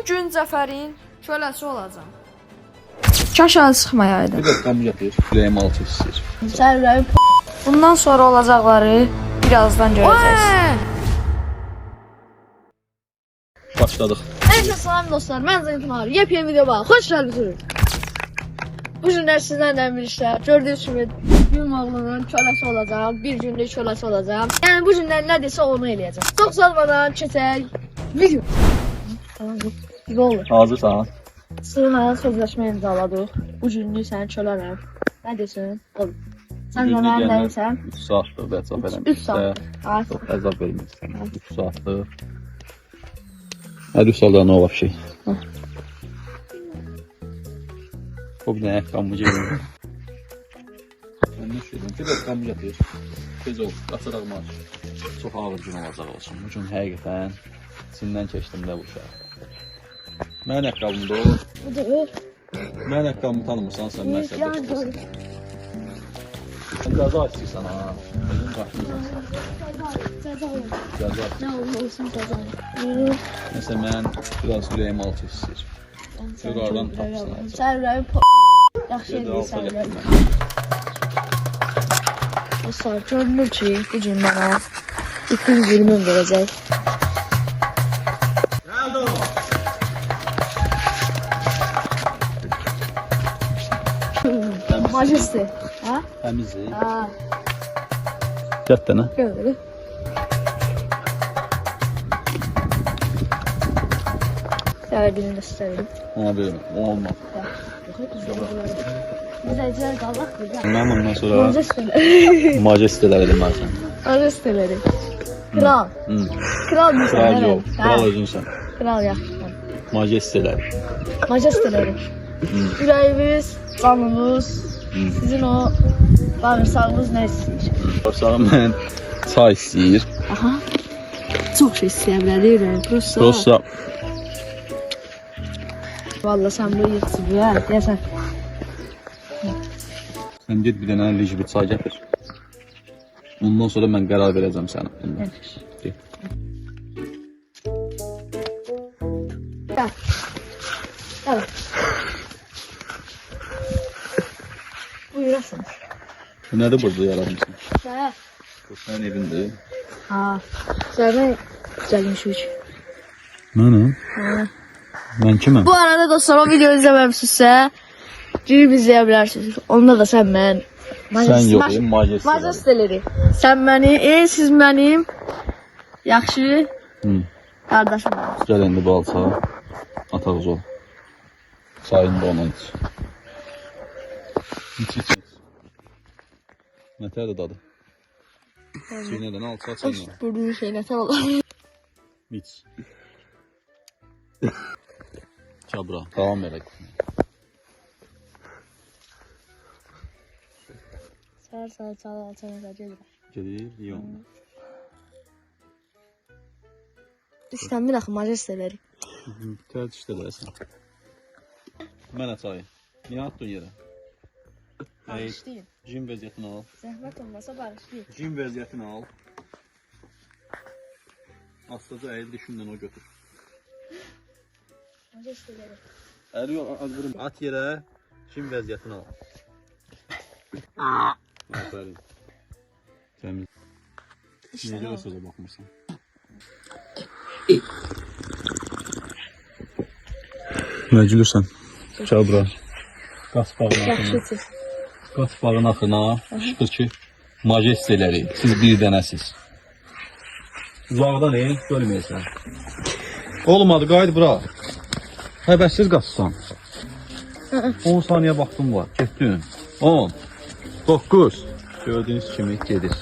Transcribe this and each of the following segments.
gün Cəfərin köləsi olacağam. Kaş əl çıxmayaydı. Bir dəqiqə yatır. Ürəyim alt istəyir. Sən ürəyim Bundan sonra olacaqları birazdan görəcəksiniz. Başladıq. Neyse salam dostlar, mən Zeynep Nahar. Yepyeni video var. Hoş geldiniz. Bu günlər sizlərlə birlikdə gördüyünüz kimi gün oğlunun köləsi olacağım, bir günlük köləsi olacağım. Yəni bu günlər nə desə onu eləyəcəm. Çox uzatmadan keçək video. Tamam, bu olur. Hazırsan? Sığınla sözləşmə imzaladıq. Bu günlük sənin kölərəm. Nə desin? Olur. Sən də mənim nəyimsən? 3 saatlıq və əzab eləmək 3 saat. Çox əzab vermək istəyirəm. 3 saatlıq. Hadi 3 saatlar nə olar şey? O bir dənə ayaqqabımı geyim. Mən nə şeydim? Bir ayaqqabımı yatır. Tez ol, qaçıraq marş. Çox ağır gün olacaq olsun. Bu gün həqiqətən içindən keçdim də bu uşaq. Mənim ayaqqabımda o. Bu da o. Mənim ayaqqabımı tanımırsan sən mən sənə. Sən cəza istəyirsən ha. Özün qaçmırsan sən. Cəza. Nə olsun cəza. Məsələn, mən biraz ürəyim alt istəyir. Yukarıdan tapsın. Sən ürəyim yaxşı edirsən ürəyim. Dostlar, görünür ki, bu gün mənə 220 verəcək. Majesti. Ha? Təmizdir. Ha. Yat dənə. Görürük. Birini isterim. Ona verim. O olmaz. Güzelce kalak güzel. Mən ondan sonra Majesteleri. majestelər edəmərsən. Majesteleri. Kral. Kral mı sen? Kral Evet. yox. Kral özünsən. Kral yaxşı. Majestelər. Majesteleri. Yüreğimiz, kanımız, sizin o bağırsağınız ne istiyor? Bağırsağım mən çay istəyir. Aha. Çok şey isteyebilirim. Prosta Vallahi sen bu yırtıcı ya. Ya sen. sən get bir dənə licbi çay gətir. Ondan sonra mən qərar verəcəm sənə. Get. Gel. Evet. Buyurasın. Nədir burada yaradımsan? Ha. Bu sənin evindir. Ha. Sen güzelmiş. Mənəm? Ha. Mən kiməm? Bu arada dostlar o videoyu izlememişsinizsə girip izleyebilirsiniz. Onda da sen ben. Sən yox, majestelər. Majesteleri. Sen beni, siz benim. Yaxşı. Kardeşim benim. Gəl indi balsa. Ataq ol. Çayını da ona iç. İç. Nətərdir dadı? Çiynədən al, çayını. Burada şey ne tamam. İç. Çabra. Davam edək. Sağ alçana gelir. Gedir, iyi olmuş. İstəmir axı majesteleri. Tər işlədərsən. Mənə çayı. Niyə atdın yerə? Bağışlayın. Jim vəziyyətini al. Zəhmət olmasa bağışlayın. Jim vəziyyətini al. Astaca əyil düşündən o götür. Majesteleri. Əli yox, vurun. At yerə, Jim vəziyyətini al. Aferin. Təmiz. Necə də sözə baxmırsan? Məclüsən. Çabra. Qaspağın axına. Yaxşı. Qaspağın axına. Şükür ki, majesteləri. Siz bir dənəsiz. Uzaqdan görməyəsən. Olmadı, qayıt bura. Həbəssiz qaçsan. 10 saniyə vaxtım var. Getdin. 10. 9. Gördüyünüz kimi gedir.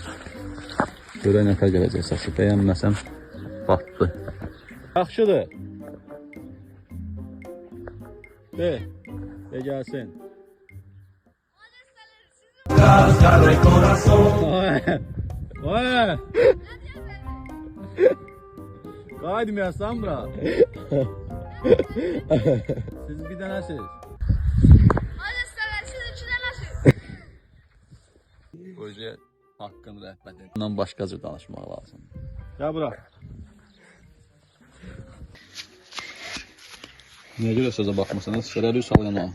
Görək nətər gələcək səsi. Bəyənməsəm batdı. Yaxşıdır. De gəlsin. Vay. Qaydmayasan bura. Siz bir dənəsiz. Qoca haqqın rəhbət et. Bundan başqa cür danışmaq lazım. Gəl bura. Niyə görə sözə baxmırsanız? Şərəli Üsalyana.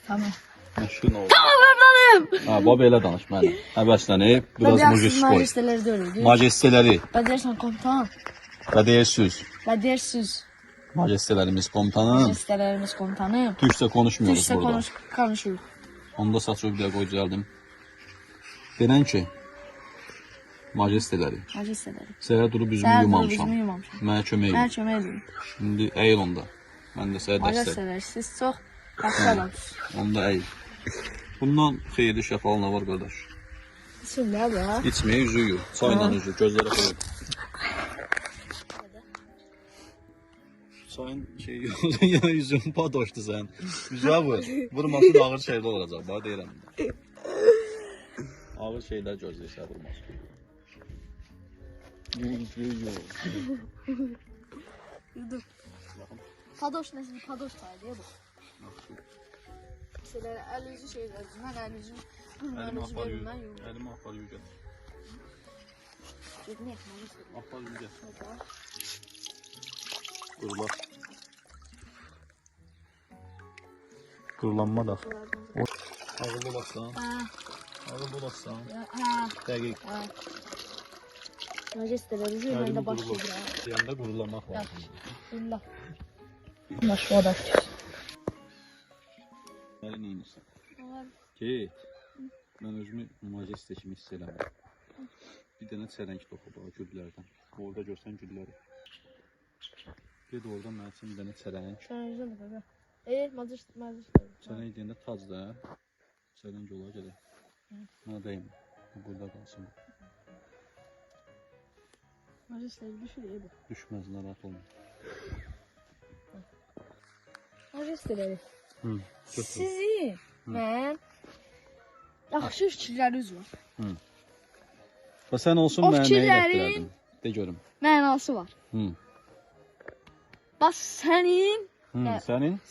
Tamam. Məşğul ol. Tamam. Ha, baba elə danış mənə. Həvəslənib, biraz muciz qoy. Majesteleri de öyle. Majesteləri. Ben dersen komutan. Və deyirsiniz. Ben dersiz. Majestelərimiz komutanım. Majestelerimiz komutanım. Türkçə konuşmuyoruz Türkçe burada. konuşuyor. Onda saçı bir də qoy düzəldim. Denən ki, majesteləri. Majesteleri. Səhər durub üzümü Sen yumamışam. yüzümü yumamışam. Mənə kömək Ben edin. çömeğe edeyim. İndi əyil onda. Mən də sənə dəstək. Majesteleri siz çok yaxşı adamsınız. Onda əyil. Bundan xeyirli şəfalı nə var qardaş? Şimdi ne bu? İçməyə üzü yox. Çayla üzü, gözlərə qoy. Çayın şey yox, yenə üzün padoşdu sən. Üzə vur. Vurmasın ağır şeylər olacaq, bax deyirəm. Ağır şeylər gözləyirsə vurmasın. Yox. Yudum. Padoş nesini padoş taydı bu. Mesela el yüzü şeyler, ben el yüzü, Əlimi yüzü apar verimden yürü. yudum. Əlimi apar yürü. Gitme ekmeği. Apar yürü. Qurlar. Qurlanma da. Ağıllı olasın. Ağıllı olasın. Dəqiq. Majesteleri zürmende Əlimi başlıyor. qurlar. Deyəndə qurulamaq lazım. Allah. Başlı adam. Məni neyinirsən? Ki, mən özümü majeste kimi hiss eləmirəm. Bir dənə çələng toxu bax güllərdən. Orada görsən gülləri. Ged orada mənim üçün bir dənə çələng. Sen yüzün de böyle. Majesteleri. Çələng deyəndə tac da. Çələng olar gəlir. Mənə dəymə. Burada qalsın. Majesteleri düşürüyor bu. Düşməz, narahat olma. Majesteleri. Hı. Götür. Sizin, mən, yaxşı fikirləriniz var. Və sən olsun O mənə nəyə fikirlərin- elətdirərdin? De görüm. Mənası var. Hı. Bax sənin, Hı. Hə.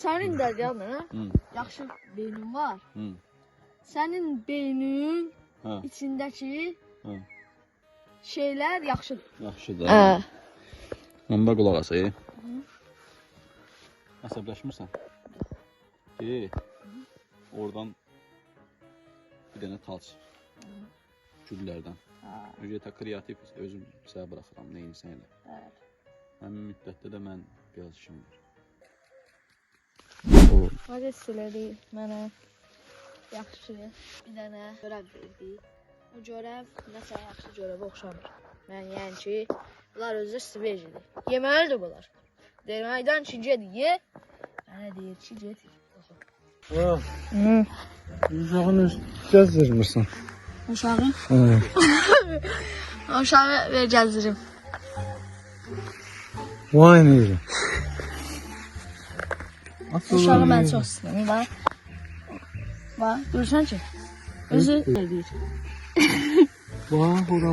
Sənin? də yanı, Hı. yaxşı beynin var. Hı. Sənin beynin Hə. içindəki Hə. şeylər yaxşıdır. Yaxşıdır. Hə. Onda qulaq as. Əsəbləşmirsən? Ki, oradan bir dənə tac. Güllərdən. Ücrətə kreativ özüm sənə buraxıram, neyinsən elə. Həmin müddətdə də mən biraz işim var. Majesteleri mənə yaxşı bir dənə görəv verdi. O görəv nəsə yaxşı görəvə oxşamır. Mən yəni ki, bunlar özü sivecidir. Yeməlidir bunlar. Deməkdən ki, ged ye. Mənə deyir ki, ged. Uşağın gəzdirmirsən. Uşağı? Hə. Uşağı ver gəzdirim. Vay neydi? Uşağı mən çox istəyirəm. Bax. Bax, görürsən ki, özü deyir. Bax, ora.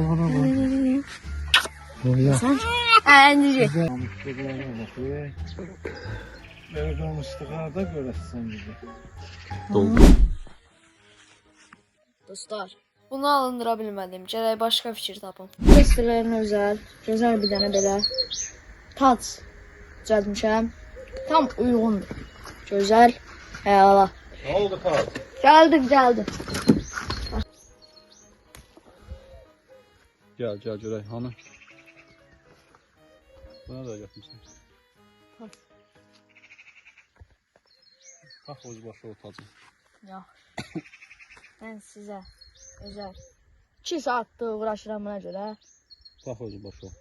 Oya. Sən ki, əndicik. Evdən istiqarda görəsən bizi. Doldu. Dostlar, Bunu alındıra bilmədim. Gərək başqa fikir tapım. testlərin gözəl bir dənə belə tac düzəltmişəm. Tam uyğundur. Gözəl. Əla. Nə oldu tac? Gəldi. Gəl görək, hanı? Buna da gətirmişsən. Tac. Bax, öz başı o tacı. Yaxşı. Mən sizə özəl 2 saatdır uğraşıram buna görə. Bax, öz başı o.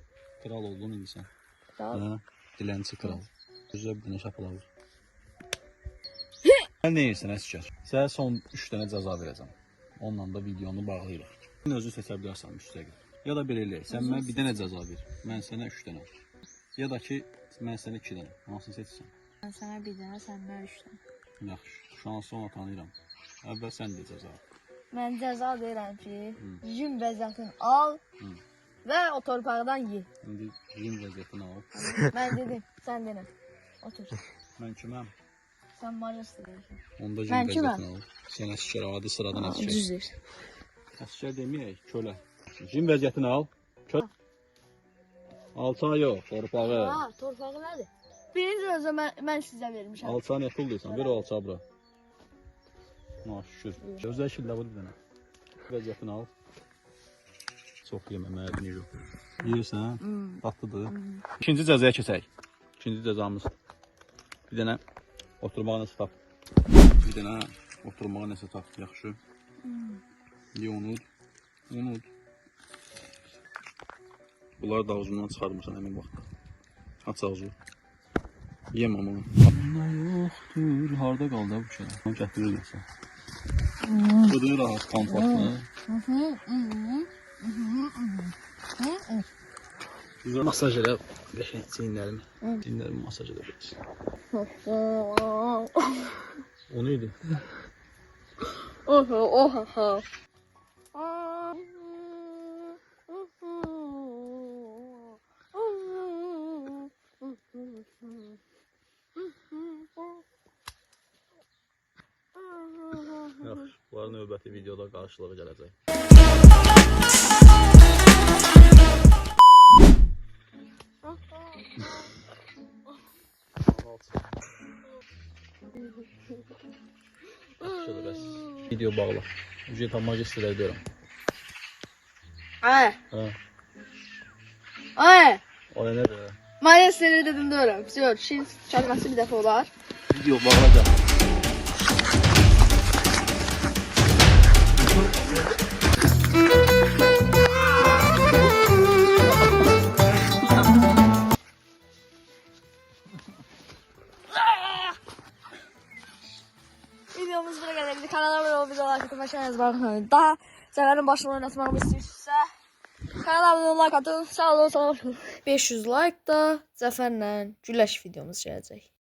Kral oldun indi sən. Kral. Hə, dilənçi kral. Özə bir dənə şapıla vur. Sən nə yeyirsən, əskər? Sənə son 3 dənə cəza verəcəm. Onunla da videonu bağlayırıq. Sən özün seçə bilərsən müstəqil. Ya da belə eləyək, sən mənə bir dənə cəza ver. Mən sənə 3 dənə. Ya da ki, mən sənə 2 dənə. Hansını seçsən? Mən sənə bir dənə, səndən 3 dənə. Yaxşı, şu an sonra tanıyıram. Əvvəl sən de cəza. Mən cəza deyirəm ki, yün vəziyyətini al və o torpaqdan ye. İndi yün vəziyyətini al. Mən dedim, sən denə. Otur. Mən kiməm? Sən majesteleri. Onda yün Mən kiməm? vəziyyətini al. Sən əskər, adi sıradan əskər. Düz deyir. Əskər deməyək, kölə. Yün vəziyyətini al. Kölə. 6 ay yox, torpağı. Ha, torpağı nədir? Birinci cəza mən sizə vermişəm. Alçağın pul deyirsən, ver o alçağı bura. Şükür. Gözəl şillə bu bir dənə. Vəziyyətini al. Çox yeməməyə yox. Yeyirsən, tatlıdır. İkinci cəzaya keçək. İkinci cəzamız. Bir dənə oturmağa nəsə tap. Bir dənə oturmağa nəsə tap. Yaxşı. Ye unut. Unut. Bunları da ağzından çıxarmırsan həmin vaxtda. Aç ağzı. Yem ama. Bunlar yoxdur. Harda qaldı bu şey? Onu gətirir nəsə. Bıdığı rahat, komfortlu. Masaj elə çiyinlərimi. Çiyinlərimi masaj elə bilirsin. O neydi? Oha. Yaxşı, bunlar növbəti videoda qarşılığı gələcək. Yaxşıdır, bəs. Video bağla. Ücret almaq istəyirəm deyirəm. Ay. Hə. Ay. O nədir? Mən səni dedim deyirəm. Sür, şin çalması bir dəfə olar. Video bağlayacaq. Videomuz buraya geldi. Kanala abone olup videolar like atın. Başlayınız bakın. Daha severin başını oynatmamı istiyorsa kanala abone olup like atın. Sağ olun, sağ olun. 500 like da Zəfərlə güləş videomuz gələcək.